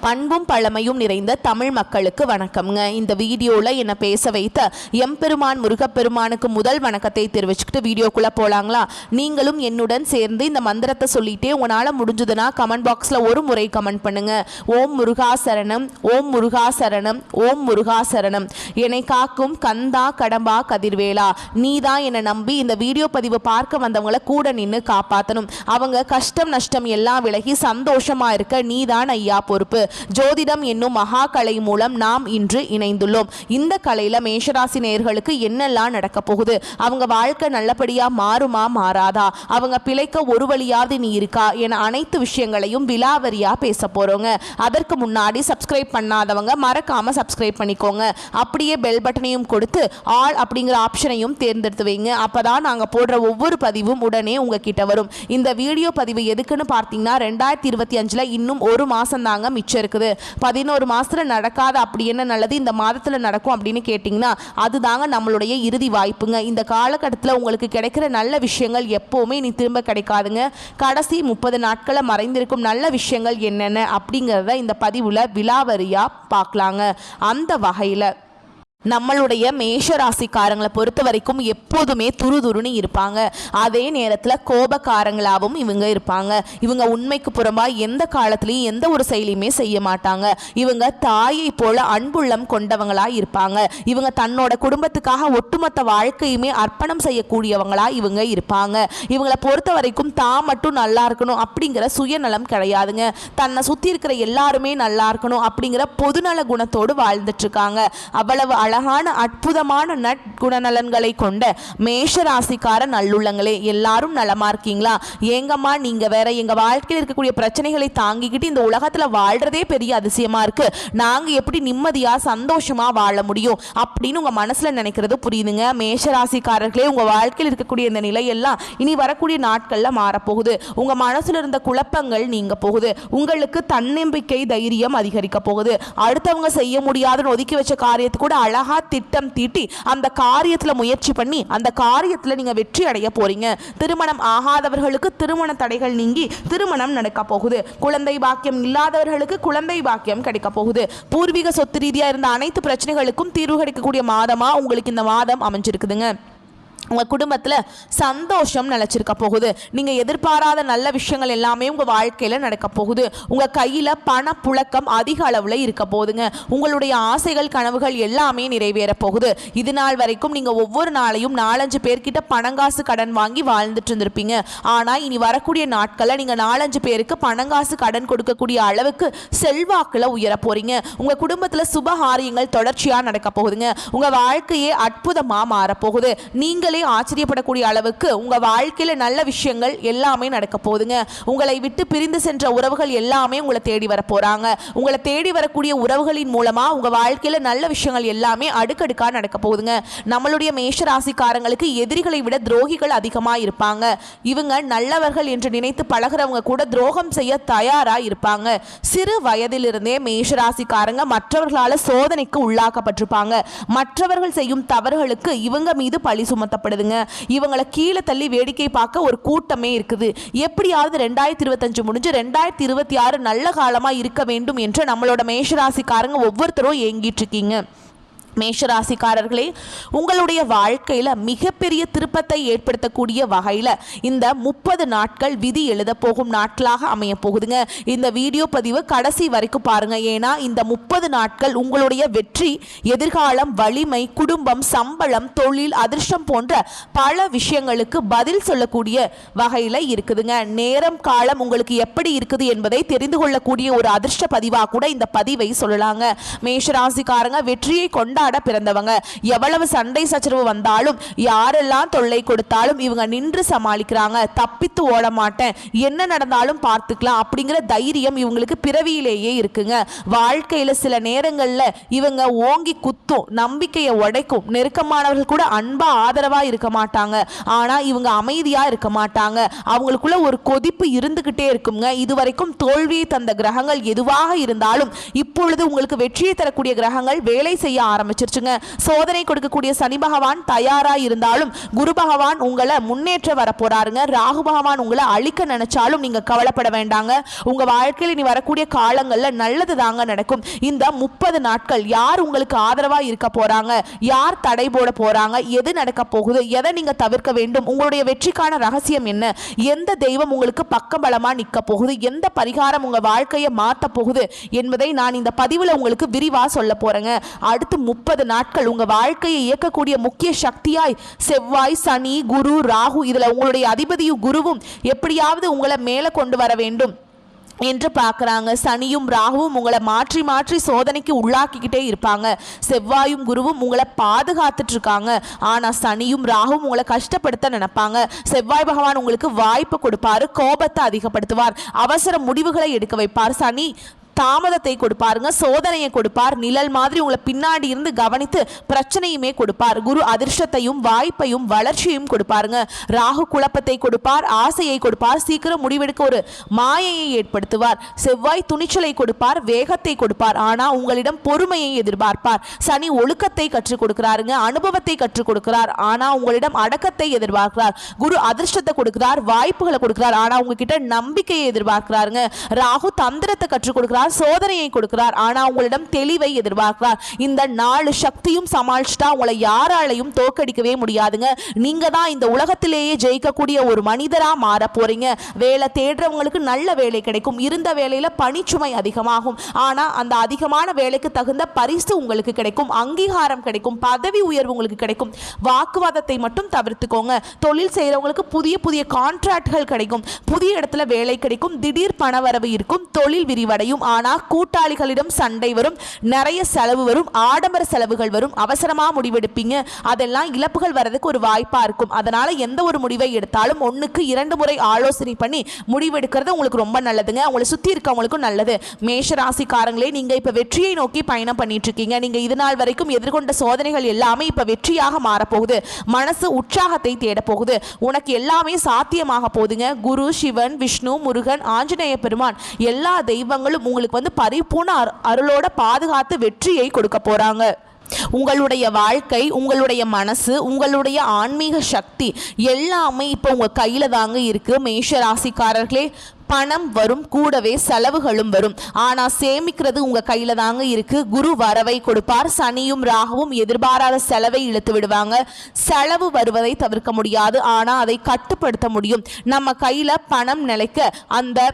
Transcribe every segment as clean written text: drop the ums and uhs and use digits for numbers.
அன்பும் பழமையும் நிறைந்த தமிழ் மக்களுக்கு வணக்கம்ங்க. இந்த வீடியோவில் என்னை பேச வைத்த எம்பெருமான் முருகப்பெருமானுக்கு முதல் வணக்கத்தை தெரிவிச்சுக்கிட்டு வீடியோக்குள்ளே போகலாங்களா? நீங்களும் என்னுடன் சேர்ந்து இந்த மந்திரத்தை சொல்லிட்டே உங்களால் முடிஞ்சதுன்னா கமெண்ட் பாக்ஸில் ஒரு முறை கமெண்ட் பண்ணுங்க. ஓம் முருகா சரணம், ஓம் முருகா சரணம், ஓம் முருகா சரணம். என்னை காக்கும் கந்தா கடம்பா கதிர்வேலா, நீ தான் என்னை நம்பி இந்த வீடியோ பதிவு பார்க்க வந்தவங்களை கூட நின்று காப்பாற்றணும். அவங்க கஷ்டம் நஷ்டம் எல்லாம் விலகி சந்தோஷமா இருக்க நீ தான் ஐயா பொறுப்பு. ஜோதிடம் என்னும் மகா கலை மூலம் நாம் இன்று இணைந்துள்ளோம். இந்த கலையில மேஷராசி நேயர்களுக்கு என்னெல்லாம் நடக்க போகுது, அவங்க வாழ்க்கை நல்லபடியா மாறுமா மாறாதா, அவங்க பிழைக்க ஒரு வழியாவது நீ இருக்கா என அனைத்து விஷயங்களையும் விலாவரியா பேச போறோங்க. அதற்கு முன்னாடி சப்ஸ்கிரைப் பண்ணாதவங்க மறக்காம சப்ஸ்கிரைப் பண்ணிக்கோங்க. அப்படியே பெல் பட்டனையும் கொடுத்து ஆல் அப்படிங்கிற ஆப்ஷனையும் தேர்ந்தெடுத்து வைங்க. அப்பதான் நாங்க போடுற ஒவ்வொரு பதிவும் உடனே உங்ககிட்ட வரும். இந்த வீடியோ பதிவு எதுக்குன்னு பார்த்தீங்கன்னா 2025 இன்னும் ஒரு மாசம் தாங்க மிச்சம் இருக்குது. 11 மாசத்துல நடக்காத அப்படி என்ன நல்லது இந்த மாதத்துல நடக்கும் அப்படின்னு கேட்டிங்கன்னா அதுதாங்க நம்மளுடைய இறுதி வாய்ப்புங்க. இந்த காலகட்டத்தில் உங்களுக்கு கிடைக்கிற நல்ல விஷயங்கள் எப்போவுமே நீ திரும்ப கிடைக்காதுங்க. கடைசி 30 நாட்களை மறைந்திருக்கும் நல்ல விஷயங்கள் என்னென்ன அப்படிங்கிறத இந்த பதிவில் விலாவரியா பார்க்கலாங்க. அந்த வகையில் நம்மளுடைய மேஷ ராசிக்காரங்களை பொறுத்த வரைக்கும் எப்போதுமே துருதுருன்னு இருப்பாங்க. அதே நேரத்தில் கோபக்காரங்களாகவும் இவங்க இருப்பாங்க. இவங்க உண்மைக்கு புறம்பா எந்த காலத்துலையும் எந்த ஒரு செயலையுமே செய்ய மாட்டாங்க. இவங்க தாயை போல அன்புள்ளம் கொண்டவங்களா இருப்பாங்க. இவங்க தன்னோட குடும்பத்துக்காக ஒட்டுமொத்த வாழ்க்கையுமே அர்ப்பணம் செய்யக்கூடியவங்களா இவங்க இருப்பாங்க. இவங்களை பொறுத்த வரைக்கும் தான் மட்டும் நல்லா இருக்கணும் அப்படிங்கிற சுயநலம் கிடையாதுங்க. தன்னை சுற்றி இருக்கிற எல்லாருமே நல்லா இருக்கணும் அப்படிங்கிற பொதுநல குணத்தோடு வாழ்ந்துட்டு இருக்காங்க. அவ்வளவு அழகான அற்புதமான நற்குணநலன்களை கொண்ட மேஷராசிக்கார நல்லுள்ளங்களே, எல்லாரும் நலமா இருக்கீங்களா? ஏங்கம்மா நீங்க வேற, எங்க வாழ்க்கையில் இருக்கக்கூடிய பிரச்சனைகளை தாங்கிக்கிட்டு இந்த உலகத்துல வாழ்றதே பெரிய அதிசயமா இருக்கு, நாங்க எப்படி நிம்மதியா சந்தோஷமா வாழ முடியும் அப்படின்னு உங்க மனசுல நினைக்கிறது புரியுதுங்க. மேஷராசிக்காரர்களே, உங்க வாழ்க்கையில் இருக்கக்கூடிய இந்த நிலையெல்லாம் இனி வரக்கூடிய நாட்கள்ல மாறப்போகுது. உங்க மனசுல இருந்த குழப்பங்கள் நீங்க போகுது. உங்களுக்கு தன்னம்பிக்கை தைரியம் அதிகரிக்க போகுது. அடுத்தவங்க செய்ய முடியாதுன்னு ஒதுக்கி வச்ச காரியத்தை கூட அழகா திட்டம் தீட்டி அந்த காரியத்துல முயற்சி பண்ணி அந்த காரியத்துல நீங்க வெற்றி அடைய போறீங்க. திருமணம் ஆகாதவர்களுக்கு திருமண தடைகள் நீங்கி திருமணம் நடக்க போகுது. குழந்தை பாக்கியம் இல்லாதவர்களுக்கு குழந்தை பாக்கியம் கிடைக்க போகுது. பூர்வீக சொத்து ரீதியா இருந்த அனைத்து பிரச்சனைகளுக்கும் தீர்வு கிடைக்கக்கூடிய மாதமா உங்களுக்கு இந்த மாதம் அமைஞ்சிருக்குதுங்க. உங்கள் குடும்பத்தில் சந்தோஷம் நிலச்சிருக்க போகுது. நீங்கள் எதிர்பாராத நல்ல விஷயங்கள் எல்லாமே உங்கள் வாழ்க்கையில் நடக்க போகுது. உங்கள் கையில் பணப்புழக்கம் அதிக அளவில் இருக்க போகுதுங்க. உங்களுடைய ஆசைகள் கனவுகள் எல்லாமே நிறைவேற போகுது. இது நாள் வரைக்கும் நீங்கள் ஒவ்வொரு நாளையும் 4-5 பேர்கிட்ட பணங்காசு கடன் வாங்கி வாழ்ந்துட்டு இருந்திருப்பீங்க. ஆனால் இனி வரக்கூடிய நாட்களில் நீங்கள் 4-5 பேருக்கு பணங்காசு கடன் கொடுக்கக்கூடிய அளவுக்கு செல்வாக்கில் உயர போகிறீங்க. உங்கள் குடும்பத்தில் சுபகாரியங்கள் தொடர்ச்சியாக நடக்க போகுதுங்க. உங்கள் வாழ்க்கையே அற்புதமாக மாறப்போகுது. நீங்கள் ஆச்சரியப்படக்கூடிய அளவுக்கு உங்க வாழ்க்கையில நல்ல விஷயங்கள் எல்லாமே நடக்க போகுதுங்க. உங்களை விட்டு பிரிந்து சென்ற உறவுகள் எல்லாமே உங்களை தேடி வர போறாங்க. உங்களை தேடி வரக்கூடிய உறவுகளின் மூலமா உங்க வாழ்க்கையில நல்ல விஷயங்கள் எல்லாமே அடுக்கடுக்கா நடக்க போகுதுங்க. நம்மளுடைய மேஷ ராசிக்காரங்களுக்கு எதிரிகளை விட துரோகிகள் அதிகமா இருப்பாங்க. இவங்க நல்லவர்கள் என்று நினைத்து பழகிறவங்க கூட துரோகம் செய்ய தயாரா இருப்பாங்க. சிறு வயதிலிருந்தே மேஷ ராசிக்காரங்க மற்றவர்களால சோதனைக்கு உள்ளாக்கப்பட்டிருப்பாங்க. மற்றவர்கள் செய்யும் தவறுகளுக்கு இவங்க மீது பழி சுமத்த இவங்களை கீழே தள்ளி வேடிக்கை பார்க்க ஒரு கூட்டமே இருக்குது. எப்படியாவது 2025 முடிஞ்சு 2026 நல்ல காலமா இருக்க வேண்டும் என்று நம்மளோட மேஷராசிக்காரங்க ஒவ்வொருத்தரும் ஏங்கிட்டு இருக்கீங்க. மேஷராசிக்காரர்களே, உங்களுடைய வாழ்க்கையில் மிகப்பெரிய திருப்பத்தை ஏற்படுத்தக்கூடிய வகையில் இந்த 30 நாட்கள் விதி எழுத போகும் நாட்களாக அமைய போகுதுங்க. இந்த வீடியோ பதிவு கடைசி வரைக்கும் பாருங்க. ஏன்னா இந்த 30 நாட்கள் உங்களுடைய வெற்றி, எதிர்காலம், வலிமை, குடும்பம், சம்பளம், தொழில், அதிர்ஷ்டம் போன்ற பல விஷயங்களுக்கு பதில் சொல்லக்கூடிய வகையில் இருக்குதுங்க. நேரம் காலம் உங்களுக்கு எப்படி இருக்குது என்பதை தெரிந்து கொள்ளக்கூடிய ஒரு அதிர்ஷ்ட பதிவாக கூட இந்த பதிவை சொல்லலாங்க. மேஷராசிக்காரங்க வெற்றியை கொண்ட பிறந்தவங்க. எவ்வளவு சண்டை சச்சரவு வந்தாலும் யாரெல்லாம் தொல்லை கொடுத்தாலும் இவங்க நின்று சமாளிக்கிறாங்க. தப்பித்து ஓட மாட்டேன், என்ன நடந்தாலும் பார்த்துக்கலாம் அப்படிங்கிற தைரியம் இவங்களுக்கு பிறவியிலேயே இருக்குங்க. வாழ்க்கையில சில நேரங்கள்ல இவங்க ஓங்கி குத்தும், நம்பிக்கையை உடைக்கும். நெருக்கமானவர்கள் கூட அன்பா ஆதரவா இருக்க மாட்டாங்க. ஆனா இவங்க அமைதியா இருக்க மாட்டாங்க. அவங்களுக்குள்ள ஒரு கொதிப்பு இருந்துகிட்டே இருக்குங்க. இதுவரைக்கும் தோல்வியை தந்த கிரகங்கள் எதுவாக இருந்தாலும் இப்பொழுது உங்களுக்கு வெற்றியை தரக்கூடிய கிரகங்கள் வேலை செய்ய ஆரம்பிச்சு ஆரம்பிச்சிருச்சுங்க. சோதனை கொடுக்கக்கூடிய சனி பகவான் தயாரா இருந்தாலும் குரு பகவான் உங்களை முன்னேற்ற வர போறாருங்க. ராகு பகவான் உங்களை அழிக்க நினைச்சாலும் நீங்க கவலைப்பட வேண்டாங்க. உங்க வாழ்க்கையில் இனி வரக்கூடிய காலங்கள்ல நல்லது தாங்க நடக்கும். இந்த 30 நாட்கள் யார் உங்களுக்கு ஆதரவா இருக்க போறாங்க, யார் தடை போட போறாங்க, எது நடக்க போகுது, எதை நீங்க தவிர்க்க வேண்டும், உங்களுடைய வெற்றிக்கான ரகசியம் என்ன, எந்த தெய்வம் உங்களுக்கு பக்கபலமா நிற்க போகுது, எந்த பரிகாரம் உங்க வாழ்க்கையை மாற்ற போகுது என்பதை நான் இந்த பதிவில் உங்களுக்கு விரிவா சொல்ல போறேங்க. அடுத்து 30 நாட்கள் உங்க வாழ்க்கையை இயக்கக்கூடிய முக்கிய சக்தியாய் செவ்வாய், சனி, குரு, ராகு, இதுல உங்களுடைய அதிபதியும் குருவும் எப்படியாவது உங்களை மேலே கொண்டு வர வேண்டும் என்று பார்க்குறாங்க. சனியும் ராகுவும் உங்களை மாற்றி மாற்றி சோதனைக்கு உள்ளாக்கிக்கிட்டே இருப்பாங்க. செவ்வாயும் குருவும் உங்களை பாதுகாத்துட்டு இருக்காங்க. ஆனால் சனியும் ராகுவும் உங்களை கஷ்டப்படுத்த நினைப்பாங்க. செவ்வாய் பகவான் உங்களுக்கு வாய்ப்பு கொடுப்பாரு, கோபத்தை அதிகப்படுத்துவார், அவசர முடிவுகளை எடுக்க வைப்பார். சனி தாமதத்தை கொடுப்பாருங்க, சோதனையை கொடுப்பார், நிழல் மாதிரி உங்களை பின்னாடி இருந்து கவனித்து பிரச்சனையுமே கொடுப்பார். குரு அதிர்ஷ்டத்தையும் வாய்ப்பையும் வளர்ச்சியையும் கொடுப்பாருங்க. ராகு குழப்பத்தை கொடுப்பார், ஆசையை கொடுப்பார், சீக்கிரம் முடிவெடுக்க ஒரு மாயையை ஏற்படுத்துவார். செவ்வாய் துணிச்சலை கொடுப்பார், வேகத்தை கொடுப்பார், ஆனால் உங்களிடம் பொறுமையை எதிர்பார்ப்பார். சனி ஒழுக்கத்தை கற்றுக் கொடுக்கிறாருங்க, அனுபவத்தை கற்றுக் கொடுக்கிறார், ஆனால் உங்களிடம் அடக்கத்தை எதிர்பார்க்கிறார். குரு அதிர்ஷ்டத்தை கொடுக்கிறார், வாய்ப்புகளை கொடுக்கிறார், ஆனால் உங்ககிட்ட நம்பிக்கையை எதிர்பார்க்கிறாருங்க. ராகு தந்திரத்தை கற்றுக் கொடுக்கிறார், சோதனையை கொடுக்கிறார், ஆனா உங்களிடம் தெளிவை எதிர்பார்க்கிறார். இந்த 4 சக்தியும் சமாளிச்சுட்டா உங்களை யாராலையும் தோக்கடிக்கவே முடியாதுங்க. நீங்க தான் இந்த உலகத்திலேயே ஜெயிக்கக்கூடிய ஒரு மனிதரா மாற போறீங்க. வேலை தேடுறவங்களுக்கு நல்ல வேலை கிடைக்கும். இருந்த வேலையில பணிச்சுமை அதிகமாகும், ஆனா அந்த அதிகமான வேலைக்கு தகுந்த பரிசு உங்களுக்கு கிடைக்கும், அங்கீகாரம் கிடைக்கும், பதவி உயர்வு உங்களுக்கு கிடைக்கும். வாக்குவாதத்தை மட்டும் தவிர்த்துக்கோங்க. தொழில் செய்யறவங்களுக்கு புதிய புதிய கான்ட்ராக்ட்கள் கிடைக்கும், புதிய இடத்துல வேலை கிடைக்கும், திடீர் பணவரவு இருக்கும், தொழில் விரிவடையும். ஆனால் கூட்டாளிகளிடம் சண்டை வரும், நிறைய செலவு வரும், ஆடம்பர செலவுகள் வரும், அவசரமாக முடிவெடுப்பீங்க. அதெல்லாம் இழப்புகள் வர்றதுக்கு ஒரு வாய்ப்பாக இருக்கும். அதனால் எந்த ஒரு முடிவை எடுத்தாலும் 1க்கு 2 முறை ஆலோசனை பண்ணி முடிவெடுக்கிறது உங்களுக்கு ரொம்ப நல்லதுங்க. உங்களை சுற்றி இருக்கவங்களுக்கும் நல்லது. மேஷ ராசிக்காரங்களே, நீங்கள் இப்போ வெற்றியை நோக்கி பயணம் பண்ணிட்டு இருக்கீங்க. நீங்கள் இது நாள் வரைக்கும் எதிர்கொண்ட சோதனைகள் எல்லாமே இப்போ வெற்றியாக மாறப்போகுது. மனசு உற்சாகத்தை தேட போகுது. உனக்கு எல்லாமே சாத்தியமாக போகுதுங்க. குரு, சிவன், விஷ்ணு, முருகன், ஆஞ்சநேய பெருமான் எல்லா தெய்வங்களும் உங்களுக்கு பரிபூர்ண அருளோட பாதுகாத்து வெற்றியை கொடுக்க போறாங்க. உங்களுடைய வாழ்க்கை, உங்களுடைய மனசு, உங்களுடைய ஆன்மீக சக்தி எல்லாமே இப்போ உங்க கையில தாங்க இருக்கு. மேஷ ராசிக்காரர்களே, பணம் வரும், கூடவே செலவுகளும் வரும், ஆனா சேமிக்கிறது உங்க கையில தாங்க இருக்கு. குரு வரவை கொடுப்பார், சனியும் ராகுவும் எதிர்பாராத செலவை இழுத்து விடுவாங்க. செலவு வருவதை தவிர்க்க முடியாது, ஆனா அதை கட்டுப்படுத்த முடியும். நம்ம கையில பணம் நிலைக்க அந்த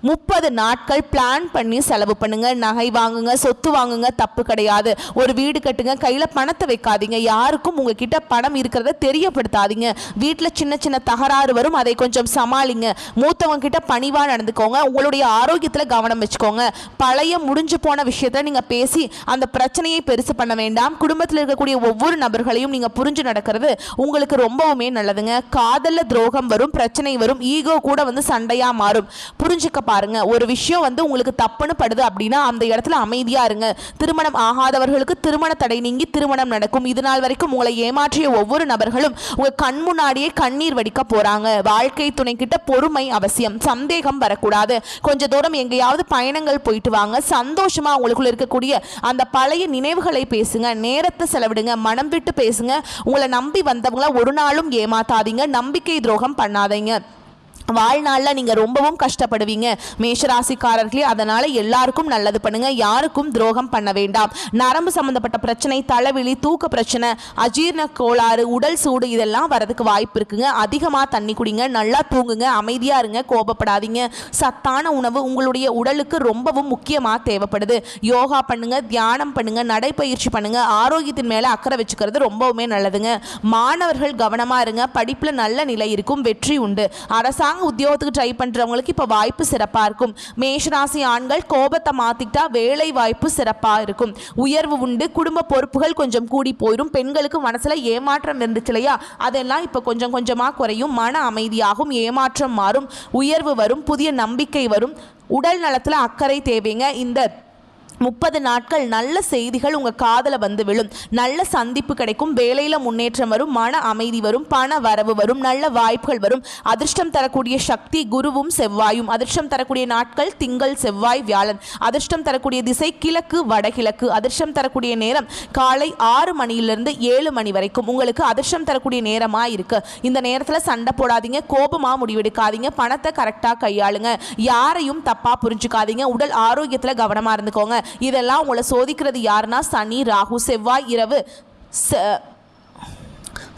30 நாட்கள் பிளான் பண்ணி செலவு பண்ணுங்க. நகை வாங்குங்க, சொத்து வாங்குங்க, தப்பு கிடையாது. ஒரு வீடு கட்டுங்க, கையில் பணத்தை வைக்காதீங்க. யாருக்கும் உங்ககிட்ட பணம் இருக்கிறத தெரியப்படுத்தாதீங்க. வீட்டில் சின்ன சின்ன தகராறு வரும், அதை கொஞ்சம் சமாளிங்க. மூத்தவங்க கிட்ட பணிவாக நடந்துக்கோங்க. உங்களுடைய ஆரோக்கியத்தில் கவனம் வச்சுக்கோங்க. பழைய முடிஞ்சு போன விஷயத்த நீங்கள் பேசி அந்த பிரச்சனையை பெருசு பண்ண வேண்டாம். குடும்பத்தில் இருக்கக்கூடிய ஒவ்வொரு நபர்களையும் நீங்கள் புரிஞ்சு நடக்கிறது உங்களுக்கு ரொம்பவுமே நல்லதுங்க. காதலில் துரோகம் வரும், பிரச்சனை வரும், ஈகோ கூட சண்டையாக மாறும். புரிஞ்சுக்க பாருங்க. ஒரு விஷயம் உங்களுக்கு தப்புன்னு படுது அப்படின்னா அந்த இடத்துல அமைதியா இருங்க. திருமணம் ஆகாதவர்களுக்கு திருமண தடை நீங்கி திருமணம் நடக்கும். இது நாள் வரைக்கும் உங்களை ஏமாற்றிய ஒவ்வொரு நபர்களும் உங்க கண் முன்னாடியே கண்ணீர் வடிக்க போறாங்க. வாழ்க்கை துணை கிட்ட பொறுமை அவசியம், சந்தேகம் வரக்கூடாது. கொஞ்ச தூரம் எங்கேயாவது பயணங்கள் போயிட்டு வாங்க. சந்தோஷமா உங்களுக்குள்ள இருக்கக்கூடிய அந்த பழைய நினைவுகளை பேசுங்க. நேரத்தை செலவிடுங்க, மனம் விட்டு பேசுங்க. உங்களை நம்பி வந்தவங்கள ஒரு நாளும் ஏமாத்தாதீங்க. நம்பிக்கை துரோகம் பண்ணாதீங்க. வாழ்நாளில் நீங்கள் ரொம்பவும் கஷ்டப்படுவீங்க மேஷராசிக்காரர்களே. அதனால் எல்லாருக்கும் நல்லது பண்ணுங்க, யாருக்கும் துரோகம் பண்ண வேண்டாம். நரம்பு சம்மந்தப்பட்ட பிரச்சனை, தலைவலி, தூக்க பிரச்சனை, அஜீரண கோளாறு, உடல் சூடு இதெல்லாம் வரதுக்கு வாய்ப்பு இருக்குங்க. அதிகமாக தண்ணி குடிங்க, நல்லா தூங்குங்க, அமைதியாக இருங்க, கோபப்படாதீங்க. சத்தான உணவு உங்களுடைய உடலுக்கு ரொம்பவும் முக்கியமாக தேவைப்படுது. யோகா பண்ணுங்க, தியானம் பண்ணுங்க, நடைப்பயிற்சி பண்ணுங்க. ஆரோக்கியத்தின் மேலே அக்கறை வச்சுக்கிறது ரொம்பவுமே நல்லதுங்க. மாணவர்கள் கவனமாக இருங்க, படிப்பில் நல்ல நிலை இருக்கும், வெற்றி உண்டு. அரசாங்க உத்தியோகத்துக்கு ட்ரை பண்றவங்களுக்கு இப்ப வாய்ப்பு சிறப்பா இருக்கும். மேஷராசி ஆண்கள் கோபத்தை மாத்திட்டா வேலை வாய்ப்பு சிறப்பா இருக்கும். உயர்வு உண்டு, குடும்ப பொறுப்புகள் கொஞ்சம் கூடி போயிடும். பெண்களுக்கு மனசுல ஏமாற்றம் இருந்துச்சு இல்லையா, அதெல்லாம் இப்ப கொஞ்சம் கொஞ்சமா குறையும். மன அமைதியாகும், ஏமாற்றம் மாறும், உயர்வு வரும், புதிய நம்பிக்கை வரும். உடல் நலத்துல அக்கறை தேவைங்க. இந்த 30 நாட்கள் நல்ல செய்திகள் உங்கள் காதில் வந்து விழும். நல்ல சந்திப்பு கிடைக்கும். வேலையில் முன்னேற்றம் வரும். மன அமைதி வரும். பண வரவு வரும். நல்ல வாய்ப்புகள் வரும். அதிர்ஷ்டம் தரக்கூடிய சக்தி குருவும் செவ்வாயும். அதிர்ஷ்டம் தரக்கூடிய நாட்கள் திங்கள் செவ்வாய் வியாழன். அதிர்ஷ்டம் தரக்கூடிய திசை கிழக்கு வடகிழக்கு. அதிர்ஷ்டம் தரக்கூடிய நேரம் காலை 6 மணியிலிருந்து 7 மணி வரைக்கும் உங்களுக்கு அதிர்ஷ்டம் தரக்கூடிய நேரமாக இருக்கு. இந்த நேரத்தில் சண்டை போடாதீங்க, கோபமாக முடிவெடுக்காதீங்க, பணத்தை கரெக்டாக கையாளுங்க, யாரையும் தப்பாக புரிஞ்சுக்காதீங்க, உடல் ஆரோக்கியத்தில் கவனமாக இருந்துக்கோங்க. இதெல்லாம் உங்களை சோதிக்கிறது யாருன்னா சனி ராகு. செவ்வாய் இரவு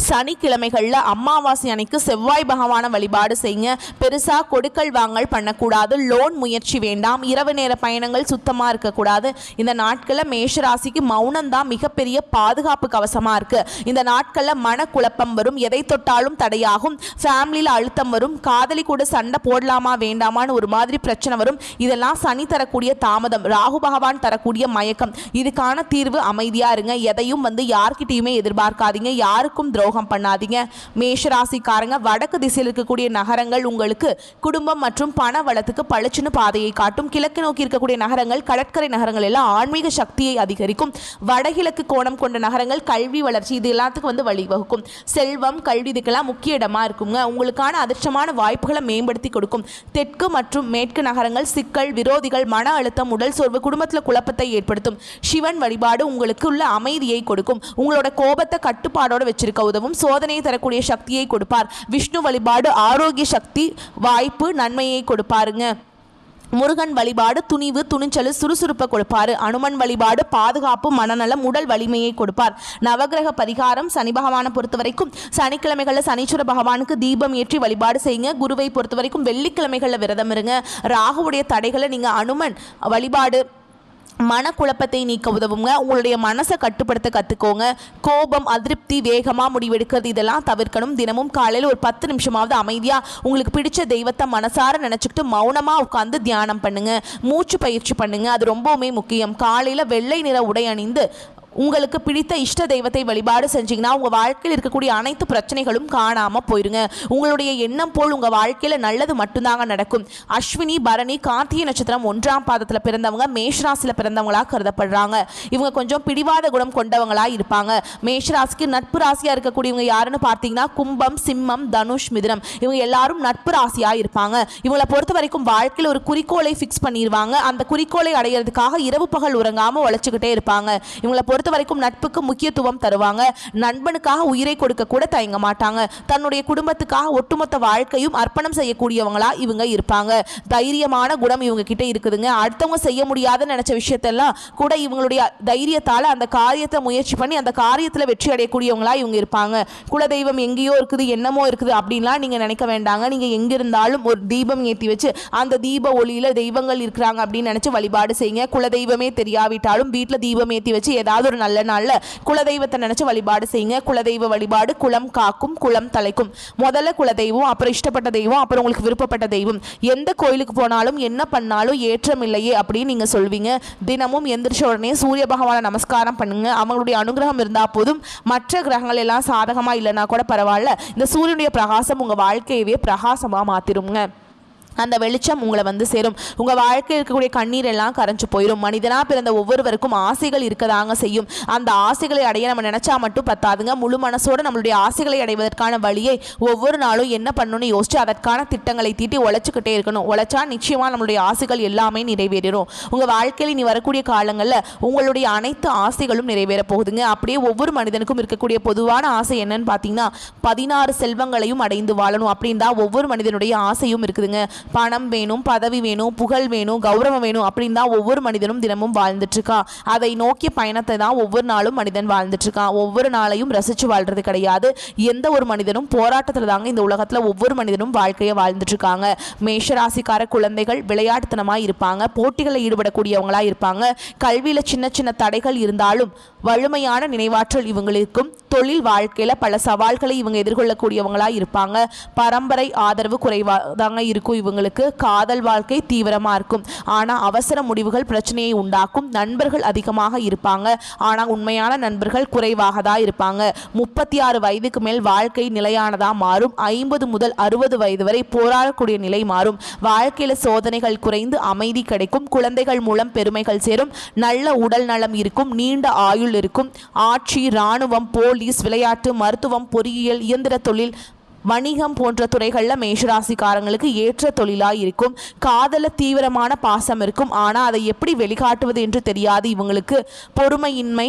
சனிக்கிழமைகளில் அமாவாசை அன்னைக்கு செவ்வாய் பகவானை வழிபாடு செய்யுங்க. பெருசாக கொடுக்கல் வாங்கல் பண்ணக்கூடாது. லோன் முயற்சி வேண்டாம். இரவு நேர பயணங்கள் சுத்தமாக இருக்கக்கூடாது. இந்த நாட்களில் மேஷராசிக்கு மௌனம் தான் மிகப்பெரிய பாதுகாப்பு கவசமாக இருக்குது. இந்த நாட்களில் மனக்குழப்பம் வரும். எதை தொட்டாலும் தடையாகும். ஃபேமிலியில் அழுத்தம் வரும். காதலி கூட சண்டை போடலாமா வேண்டாமான்னு ஒரு மாதிரி பிரச்சனை வரும். இதெல்லாம் சனி தரக்கூடிய தாமதம். ராகு பகவான் தரக்கூடிய மயக்கம். இதுக்கான தீர்வு அமைதியாக இருங்க. எதையும் யார்கிட்டையுமே எதிர்பார்க்காதீங்க. யாருக்கும் துரோகம் பண்ணாதீங்க. மேஷராசிக்காரங்க, வடக்கு திசையில் இருக்கக்கூடிய நகரங்கள் உங்களுக்கு குடும்பம் மற்றும் பண வளத்துக்கு பளிச்சுன்னு பாதையை காட்டும். கிழக்கு நோக்கி இருக்கக்கூடிய நகரங்கள், கடற்கரை நகரங்கள் எல்லாம் ஆன்மீக சக்தியை அதிகரிக்கும். வடகிழக்கு கோணம் கொண்ட நகரங்கள் கல்வி வளர்ச்சி இது எல்லாத்துக்கும் வழிவகுக்கும். செல்வம் கல்வி இதுக்கெல்லாம் முக்கிய இடமா இருக்குங்க. உங்களுக்கான அதிர்ஷ்டமான வாய்ப்புகளை மேம்படுத்தி கொடுக்கும். தெற்கு மற்றும் மேற்கு நகரங்கள் சிக்கல், விரோதிகள், மன அழுத்தம், உடல் சோர்வு, குடும்பத்தில் குழப்பத்தை ஏற்படுத்தும். சிவன் வழிபாடு உங்களுக்கு உள்ள அமைதியை கொடுக்கும். உங்களோட கோபத்தை கட்டுப்பாடோடு வச்சிருக்க உதவும். சோதனையை தரக்கூடிய சக்தியை கொடுப்பார். விஷ்ணு வழிபாடு ஆரோக்கிய சக்தி, வாய்ப்பு, நன்மையை கொடுப்பாருங்க. முருகன் வழிபாடு துணிவு, துணிச்சல், சுறுசுறுப்பை கொடுப்பாரு. அனுமன் வழிபாடு பாதுகாப்பு, மனநலம், உடல் வலிமையை கொடுப்பார். நவகிரக பரிகாரம் சனி பகவானை பொறுத்த வரைக்கும் சனிக்கிழமைகளில் சனீஸ்வர பகவானுக்கு தீபம் ஏற்றி வழிபாடு செய்யுங்க. குருவை பொறுத்த வரைக்கும் வெள்ளிக்கிழமைகளில் விரதம் இருங்க. ராகுவுடைய தடைகளை நீங்கள் அனுமன் வழிபாடு மனக்குழப்பத்தை நீக்க உதவுங்க. உங்களுடைய மனசை கட்டுப்படுத்த கற்றுக்கோங்க. கோபம், அதிருப்தி, வேகமாக முடிவெடுக்கிறது இதெல்லாம் தவிர்க்கணும். தினமும் காலையில் ஒரு 10 நிமிஷமாவது அமைதியாக உங்களுக்கு பிடிச்ச தெய்வத்தை மனசார நினச்சிக்கிட்டு மௌனமாக உட்காந்து தியானம் பண்ணுங்கள். மூச்சு பயிற்சி பண்ணுங்கள். அது ரொம்பவுமே முக்கியம். காலையில் வெள்ளை நிற உடை அணிந்து உங்களுக்கு பிடித்த இஷ்ட தெய்வத்தை வழிபாடு செஞ்சீங்கன்னா உங்கள் வாழ்க்கையில் இருக்கக்கூடிய அனைத்து பிரச்சனைகளும் காணாமல் போயிருங்க. உங்களுடைய எண்ணம் போல் உங்கள் வாழ்க்கையில் நல்லது மட்டும்தாங்க நடக்கும். அஸ்வினி, பரணி, கார்த்திகை நட்சத்திரம் 1ஆம் பாதத்தில் பிறந்தவங்க மேஷராசியில் பிறந்தவங்களாக கருதப்படுறாங்க. இவங்க கொஞ்சம் பிடிவாத குணம் கொண்டவங்களாக இருப்பாங்க. மேஷராசிக்கு நட்பு ராசியாக இருக்கக்கூடியவங்க யாருன்னு பார்த்தீங்கன்னா கும்பம், சிம்மம், தனுஷ், மிதுனம். இவங்க எல்லாரும் நட்பு ராசியாக இருப்பாங்க. இவங்களை பொறுத்த வரைக்கும் வாழ்க்கையில் ஒரு குறிக்கோளை ஃபிக்ஸ் பண்ணிடுவாங்க. அந்த குறிக்கோளை அடையிறதுக்காக இரவு பகல் உறங்காமல் உழைச்சிக்கிட்டே இருப்பாங்க. இவங்களை பொறுத்த வரைக்கும் நட்புக்கு முக்கியத்துவம் தருவாங்க. நண்பனுக்காக உயிரை கொடுக்க கூட தயங்க மாட்டாங்க. தன்னுடைய குடும்பத்துக்காக ஒட்டுமொத்த வாழ்க்கையும் அர்ப்பணம் செய்யக்கூடியவங்களா இவங்க இருப்பாங்க. தைரியமான குணம் இவங்க கிட்ட இருக்குதுங்க. அடுத்தவங்க செய்ய முடியாத நினைச்ச விஷயத்தெல்லாம் கூட இவங்களுடைய தைரியத்தால் அந்த காரியத்தை முயற்சி பண்ணி அந்த காரியத்தில் வெற்றி அடையக்கூடியவங்களா இவங்க இருப்பாங்க. குலதெய்வம் எங்கேயோ இருக்குது, என்னமோ இருக்குது அப்படின்லாம் நீங்க நினைக்க வேண்டாங்க. நீங்க எங்கிருந்தாலும் ஒரு தீபம் ஏற்றி வச்சு அந்த தீப ஒளியில தெய்வங்கள் இருக்கிறாங்க அப்படின்னு நினைச்சு வழிபாடு செய்யுங்க. குலதெய்வமே தெரியாவிட்டாலும் வீட்டில் தீபம் ஏற்றி வச்சு ஏதாவது ஒரு நல்ல நாள்ல குலதெய்வத்தை நினைச்சு வழிபாடு செய்யுங்க. குலதெய்வ வழிபாடு குலம் காக்கும், குலம் தலைக்கும். முதல்ல குலதெய்வம், அப்புறம் இஷ்டப்பட்ட தெய்வம், அப்புறம் உங்களுக்கு விருப்பப்பட்ட தெய்வம். எந்த கோயிலுக்கு போனாலும் என்ன பண்ணாலும் ஏற்றம் இல்லையே அப்படின்னு நீங்க சொல்வீங்க. தினமும் எந்திரிச்ச உடனே சூரிய பகவானை நமஸ்காரம் பண்ணுங்க. அவங்களுடைய அனுகிரகம் இருந்தா போதும். மற்ற கிரகங்கள் எல்லாம் சாதகமா இல்லைன்னா கூட பரவாயில்ல. இந்த சூரியனுடைய பிரகாசம் உங்க வாழ்க்கையவே பிரகாசமா மாத்திருங்க. அந்த வெளிச்சம் உங்களை சேரும். உங்கள் வாழ்க்கையில் இருக்கக்கூடிய கண்ணீர் எல்லாம் கரைஞ்சு போயிடும். மனிதனாக பிறந்த ஒவ்வொருவருக்கும் ஆசைகள் இருக்கதாங்க செய்யும். அந்த ஆசைகளை அடைய நம்ம நினச்சா மட்டும் பத்தாதுங்க. முழு மனசோடு நம்மளுடைய ஆசைகளை அடைவதற்கான வழியை ஒவ்வொரு நாளும் என்ன பண்ணணும்னு யோசிச்சு அதற்கான திட்டங்களை தீட்டி உழைச்சிக்கிட்டே இருக்கணும். உழைச்சா நிச்சயமாக நம்மளுடைய ஆசைகள் எல்லாமே நிறைவேறிடும். உங்கள் வாழ்க்கையில் நீ வரக்கூடிய காலங்களில் உங்களுடைய அனைத்து ஆசைகளும் நிறைவேற போகுதுங்க. அப்படியே ஒவ்வொரு மனிதனுக்கும் இருக்கக்கூடிய பொதுவான ஆசை என்னன்னு பார்த்தீங்கன்னா 16 செல்வங்களையும் அடைந்து வாழணும் அப்படின்னு தான் ஒவ்வொரு மனிதனுடைய ஆசையும் இருக்குதுங்க. பணம் வேணும், பதவி வேணும், புகழ் வேணும், கௌரவம் வேணும் அப்படின்னு தான் ஒவ்வொரு மனிதனும் தினமும் வாழ்ந்துட்டு இருக்கான். அதை நோக்கிய பயணத்தை தான் ஒவ்வொரு நாளும் மனிதன் வாழ்ந்துட்டு இருக்கான். ஒவ்வொரு நாளையும் ரசிச்சு வாழ்றது கிடையாது. எந்த ஒரு மனிதனும் போராட்டத்தில் தாங்க இந்த உலகத்தில் ஒவ்வொரு மனிதனும் வாழ்க்கையை வாழ்ந்துட்டு இருக்காங்க. மேஷராசிக்கார குழந்தைகள் விளையாட்டுத்தனமாக இருப்பாங்க. போட்டிகளில் ஈடுபடக்கூடியவங்களா இருப்பாங்க. கல்வியில் சின்ன சின்ன தடைகள் இருந்தாலும் வலிமையான நினைவாற்றல் இவங்களுக்கும், தொழில் வாழ்க்கையில் பல சவால்களை இவங்க எதிர்கொள்ளக்கூடியவங்களாக இருப்பாங்க. பரம்பரை ஆதரவு குறைவாக தாங்க இருக்கும் இவங்களுக்கு. காதல் வாழ்க்கை தீவிரமாக இருக்கும், ஆனால் அவசர முடிவுகள் பிரச்சனையை உண்டாக்கும். நண்பர்கள் அதிகமாக இருப்பாங்க, ஆனால் உண்மையான நண்பர்கள் குறைவாக தான் இருப்பாங்க. 36 வயதுக்கு மேல் வாழ்க்கை நிலையானதாக மாறும். 50 முதல் 60 வயது வரை போராடக்கூடிய நிலை மாறும். வாழ்க்கையில் சோதனைகள் குறைந்து அமைதி கிடைக்கும். குழந்தைகள் மூலம் பெருமைகள் சேரும். நல்ல உடல் நலம் இருக்கும். நீண்ட ஆயுள் இருக்கும். ஆட்சி, இராணுவம், போலீஸ், விளையாட்டு, மருத்துவம், பொறியியல், இயந்திர தொழில், வணிகம் போன்ற துறைகளில் மேஷராசிக்காரங்களுக்கு ஏற்ற தொழிலாக இருக்கும். காதல தீவிரமான பாசம் இருக்கும், ஆனால் அதை எப்படி வெளிக்காட்டுவது என்று தெரியாது இவங்களுக்கு. பொறுமையின்மை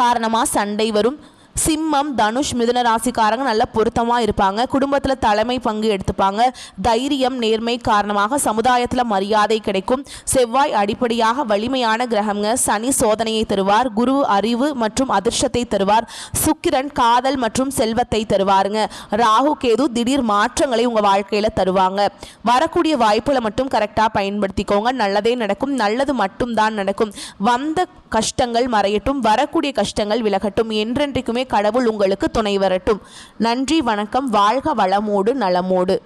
காரணமாக சண்டை வரும். சிம்மம், தனுஷ், மிதுன ராசிக்காரங்க நல்ல பொருத்தமாக இருப்பாங்க. குடும்பத்தில் தலைமை பங்கு எடுத்துப்பாங்க. தைரியம், நேர்மை காரணமாக சமுதாயத்தில் மரியாதை கிடைக்கும். செவ்வாய் அடிப்படையாக வலிமையான கிரகங்க. சனி சோதனையை தருவார். குரு அறிவு மற்றும் அதிர்ஷ்டத்தை தருவார். சுக்கிரன் காதல் மற்றும் செல்வத்தை தருவாருங்க. ராகு, கேது திடீர் மாற்றங்களை உங்கள் வாழ்க்கையில் தருவாங்க. வரக்கூடிய வாய்ப்புகளை மட்டும் கரெக்டாக பயன்படுத்திக்கோங்க. நல்லதே நடக்கும். நல்லது மட்டும்தான் நடக்கும். வந்த கஷ்டங்கள் மறையட்டும். வரக்கூடிய கஷ்டங்கள் விலகட்டும். என்றென்றைக்குமே கடவுள் உங்களுக்கு துணை வரட்டும். நன்றி, வணக்கம். வாழ்க வளமோடு நலமோடு.